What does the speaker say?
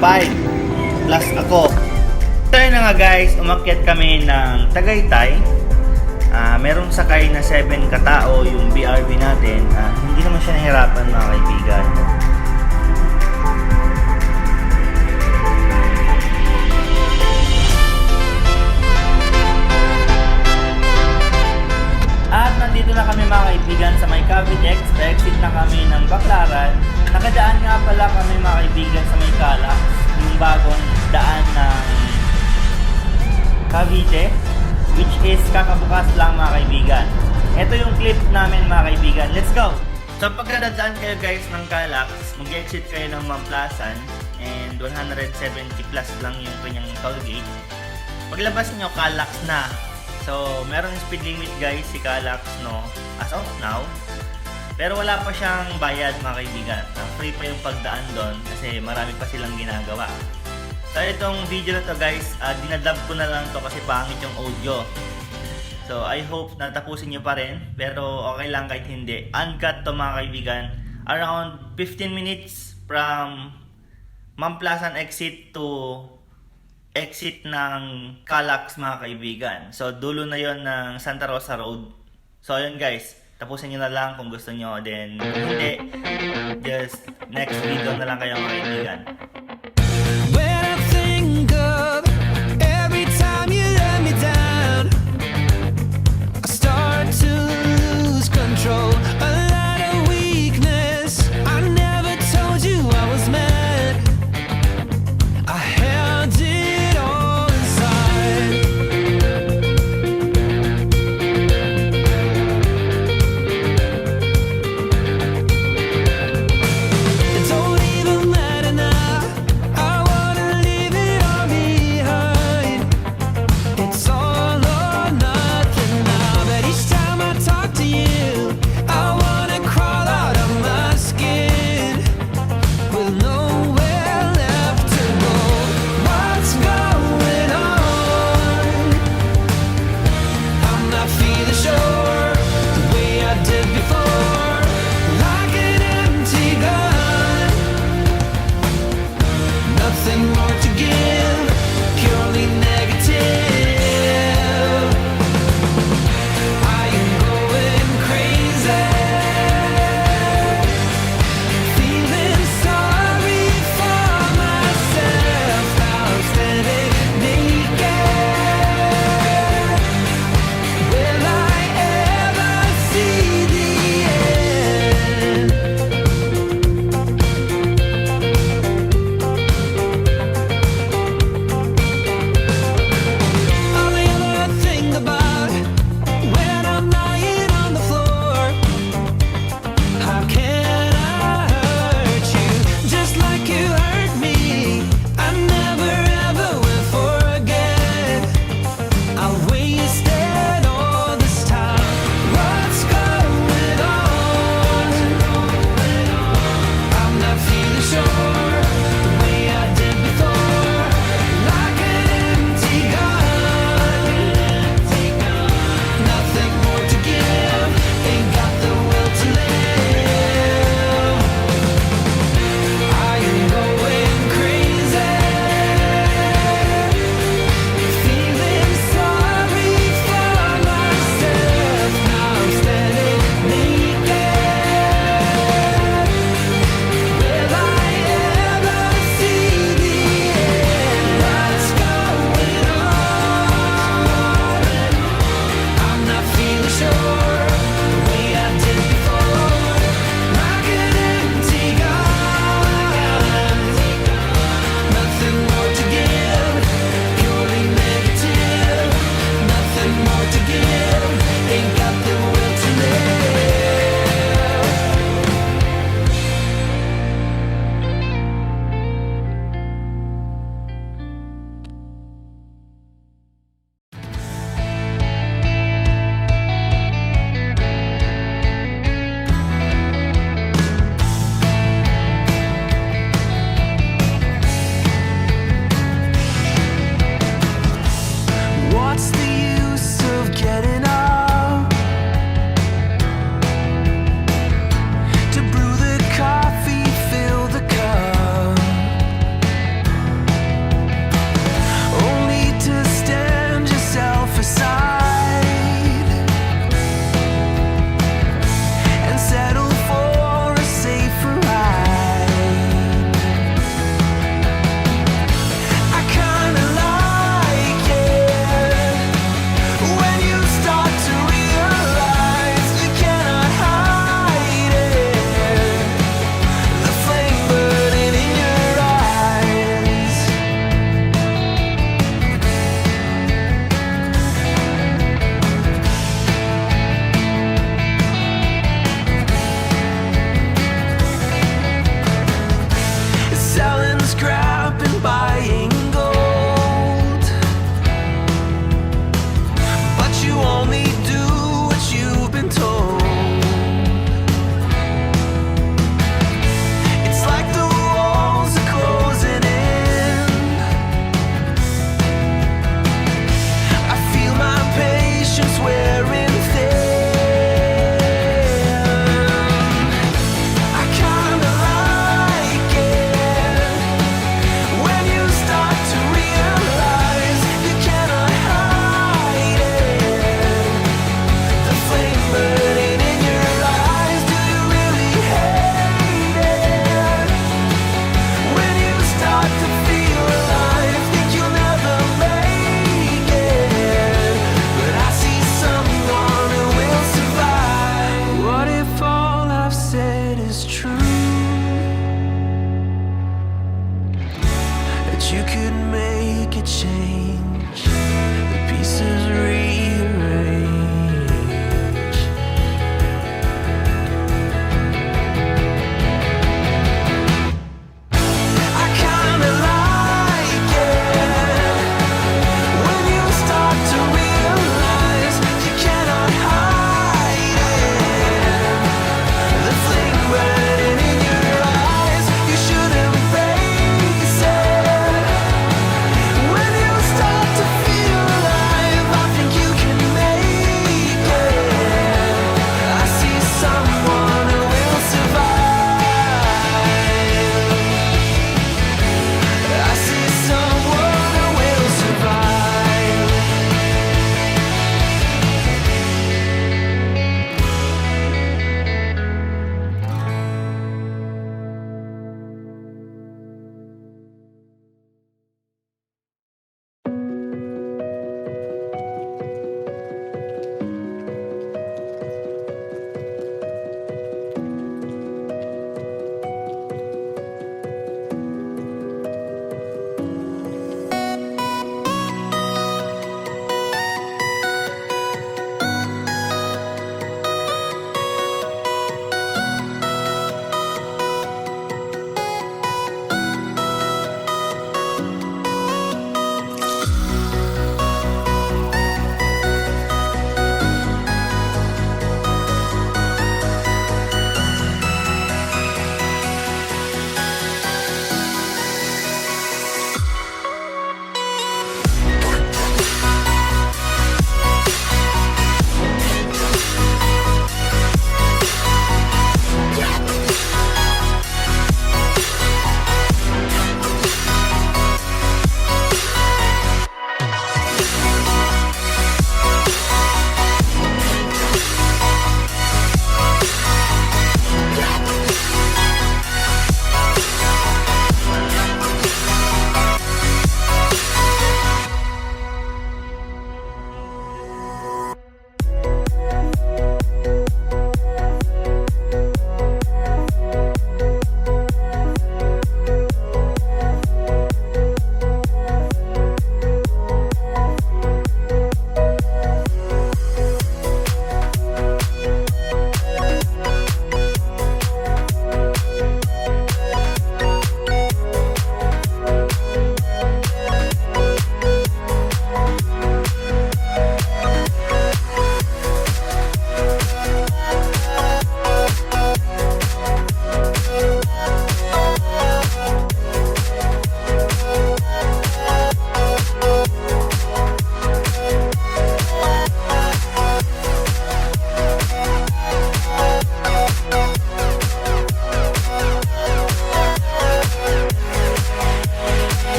5 plus ako. So yun na nga guys, umakyat kami ng Tagaytay. Merong sakay na 7 katao yung BRB natin. Hindi naman siya nahirapan mga kaibigan. At nandito na kami mga kaibigan sa may Cavite. Exit na kami ng Baclaran. Nakadaan nga pala kami mga kaibigan sa may Calax, yung bagong daan ng Cavite, which is kakabukas lang mga kaibigan. Ito yung clip namin mga kaibigan. Let's go! So pagkadadaan kayo guys ng Calax, mag-exit kayo ng Mamplasan and 170 plus lang yung kanyang toll gate. Paglabas nyo, Calax na. So meron speed limit guys si Calax, no, as of now. Pero wala pa siyang bayad mga kaibigan. Free pa yung pagdaan doon kasi marami pa silang ginagawa. So itong video na to guys, dinadub ko na lang to kasi pangit yung audio. So I hope na tapusin nyo pa rin, pero okay lang kahit hindi. Uncut to mga kaibigan. Around 15 minutes from Mamplasan exit to exit ng Calax mga kaibigan. So dulo na yon ng Santa Rosa Road. So ayun guys, tapusin nyo na lang kung gusto nyo. Then hindi, just next video na lang kayo mga kaibigan. When I think of every time you let me down, I start to lose control. A lot of weakness. I never told you I was mad. I held it all inside. It don't even matter now. could make a change. The pieces